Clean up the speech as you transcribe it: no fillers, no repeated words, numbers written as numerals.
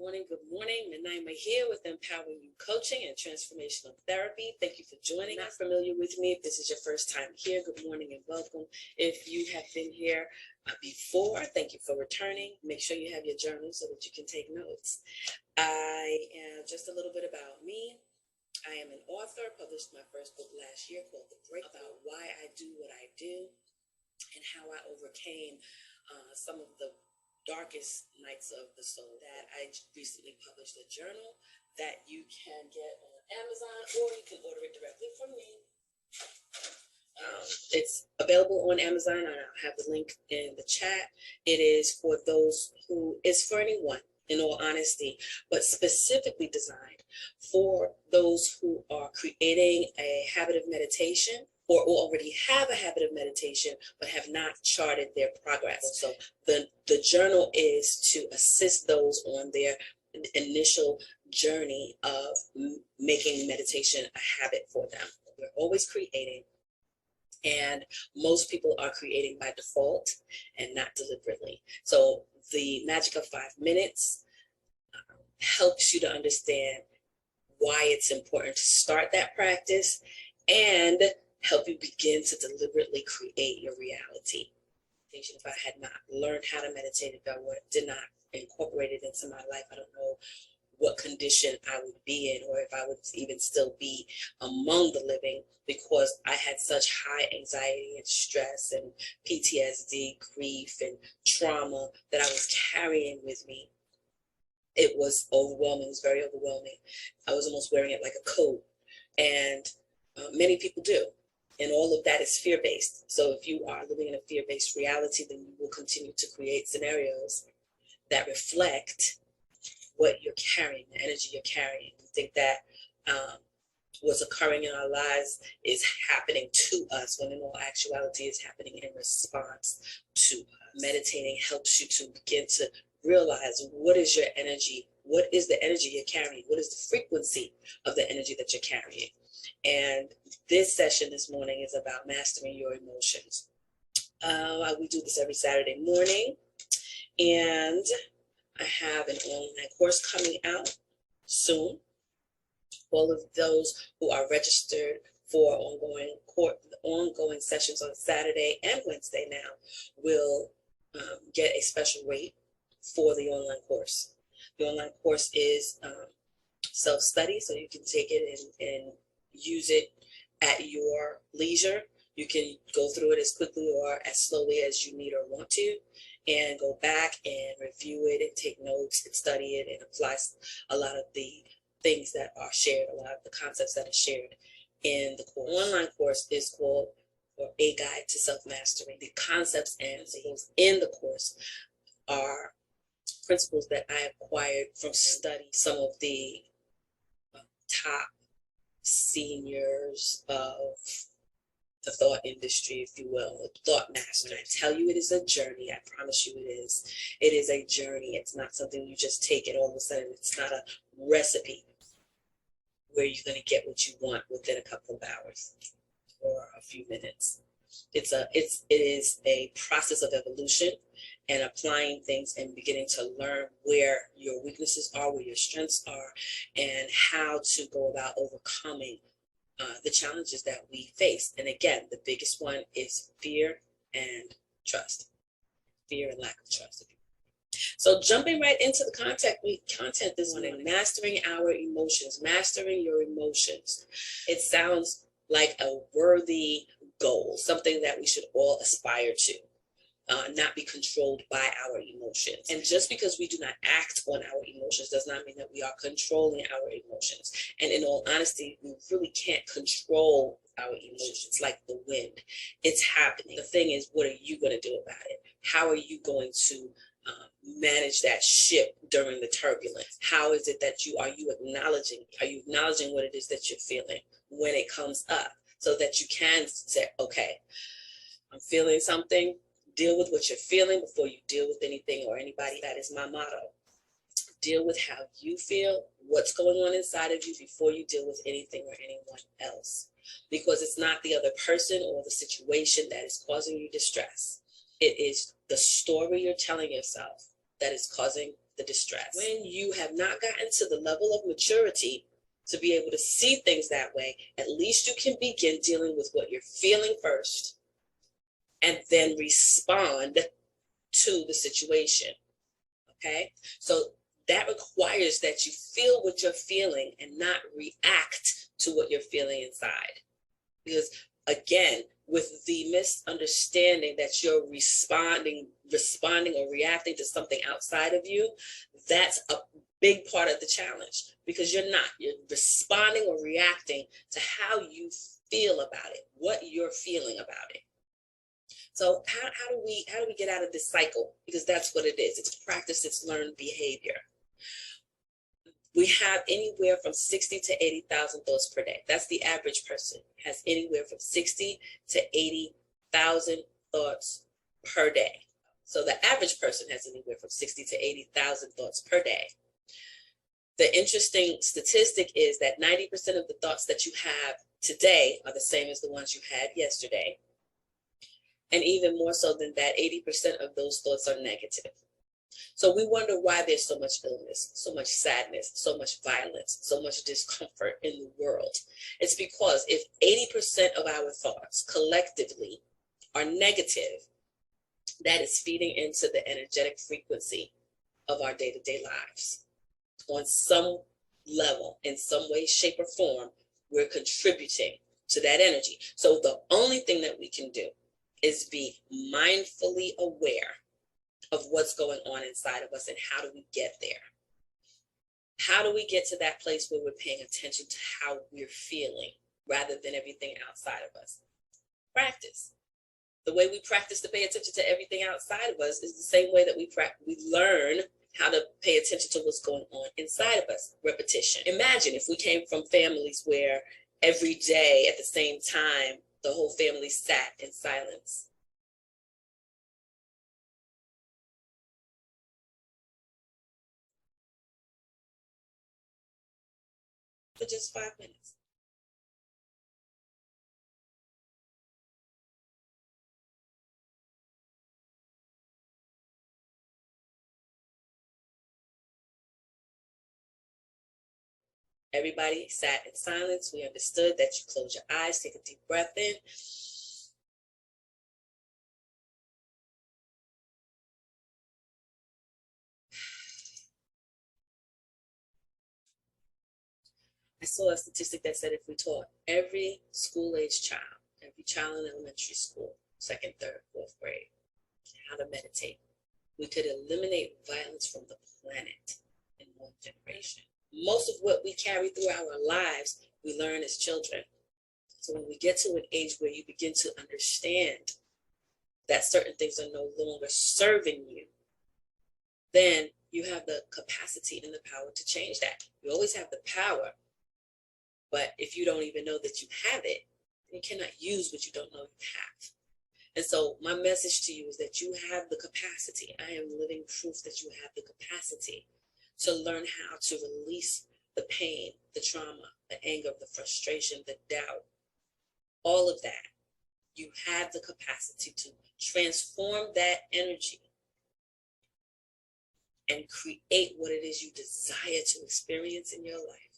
Good morning. Midnight here with MPowerU Coaching and Transformational Therapy. Thank you for joining us. Not familiar with me, if this is your first time here, good morning and welcome. If you have been here before, thank you for returning. Make sure you have your journal so that you can take notes. I am just a little bit about me. I am an author, published my first book last year called The Break, about why I do what I do and how I overcame some of the darkest nights of the soul. That I recently published a journal that you can get on Amazon, or you can order it directly from me. It's available on Amazon. I'll have the link in the chat. It is for those who, it's for anyone, in all honesty, but specifically designed for those who are creating a habit of meditation, or already have a habit of meditation but have not charted their progress. So the journal is to assist those on their initial journey of making meditation a habit for them. We're always creating, and most people are creating by default and not deliberately. So the magic of 5 minutes helps you to understand why it's important to start that practice and help you begin to deliberately create your reality. If I had not learned how to meditate, if I did not incorporate it into my life, I don't know what condition I would be in, or if I would even still be among the living, because I had such high anxiety and stress and PTSD, grief and trauma that I was carrying with me. It was overwhelming. It was very overwhelming. I was almost wearing it like a coat, and many people do. And all of that is fear-based. So if you are living in a fear-based reality, then you will continue to create scenarios that reflect what you're carrying, the energy you're carrying. You think that what's occurring in our lives is happening to us, when in all actuality is happening in response to us. Meditating helps you to begin to realize what is your energy, what is the energy you're carrying, what is the frequency of the energy that you're carrying. And this session this morning is about mastering your emotions. We do this every Saturday morning, and I have an online course coming out soon. All of those who are registered for ongoing sessions on Saturday and Wednesday now will get a special rate for the online course. The online course is self-study, so you can take it and use it at your leisure. You can go through it as quickly or as slowly as you need or want to, and go back and review it and take notes and study it and apply a lot of the things that are shared, a lot of the concepts that are shared in the course. The online course is called A Guide to Self-Mastery. The concepts and things in the course are principles that I acquired from studying some of the top seniors of the thought industry, if you will, thought master. I tell you, it is a journey. I promise you it is. It is a journey. It's not something you just take it all of a sudden. It's not a recipe where you're going to get what you want within a couple of hours or a few minutes. It is a process of evolution and applying things and beginning to learn where your weaknesses are, where your strengths are, and how to go about overcoming the challenges that we face. And again, the biggest one is fear and trust. Fear and lack of trust. So jumping right into the content this morning, mastering our emotions, mastering your emotions. It sounds like a worthy goal, something that we should all aspire to. Not be controlled by our emotions. And just because we do not act on our emotions does not mean that we are controlling our emotions. And in all honesty, we really can't control our emotions like the wind. It's happening. The thing is, what are you going to do about it? How are you going to manage that ship during the turbulence? How is it that are you acknowledging what it is that you're feeling when it comes up, so that you can say, okay, I'm feeling something. Deal with what you're feeling before you deal with anything or anybody. That is my motto. Deal with how you feel, what's going on inside of you, before you deal with anything or anyone else. Because it's not the other person or the situation that is causing you distress. It is the story you're telling yourself that is causing the distress. When you have not gotten to the level of maturity to be able to see things that way, at least you can begin dealing with what you're feeling first and then respond to the situation. Okay? So that requires that you feel what you're feeling and not react to what you're feeling inside. Because again, with the misunderstanding that you're responding or reacting to something outside of you, that's a big part of the challenge, because you're responding or reacting to how you feel about it, what you're feeling about it. So how do we get out of this cycle? Because that's what it is. It's practice, it's learned behavior. We have anywhere from 60 to 80,000 thoughts per day. That's the average person, has anywhere from 60 to 80,000 thoughts per day. So the average person has anywhere from 60 to 80,000 thoughts per day. The interesting statistic is that 90% of the thoughts that you have today are the same as the ones you had yesterday. And even more so than that, 80% of those thoughts are negative. So we wonder why there's so much illness, so much sadness, so much violence, so much discomfort in the world. It's because if 80% of our thoughts collectively are negative, that is feeding into the energetic frequency of our day-to-day lives. On some level, in some way, shape, or form, we're contributing to that energy. So the only thing that we can do is be mindfully aware of what's going on inside of us, and how do we get there? How do we get to that place where we're paying attention to how we're feeling rather than everything outside of us? Practice. The way we practice to pay attention to everything outside of us is the same way that we learn how to pay attention to what's going on inside of us. Repetition. Imagine if we came from families where every day at the same time, the whole family sat in silence. For just 5 minutes. Everybody sat in silence. We understood that you close your eyes, take a deep breath in. I saw a statistic that said if we taught every school-age child, every child in elementary school, 2nd, 3rd, 4th grade, how to meditate, we could eliminate violence from the planet in one generation. Most of what we carry through our lives, we learn as children. So when we get to an age where you begin to understand that certain things are no longer serving you, then you have the capacity and the power to change that. You always have the power, but if you don't even know that you have it, then you cannot use what you don't know you have. And so my message to you is that you have the capacity. I am living proof that you have the capacity to learn how to release the pain, the trauma, the anger, the frustration, the doubt, all of that. You have the capacity to transform that energy and create what it is you desire to experience in your life.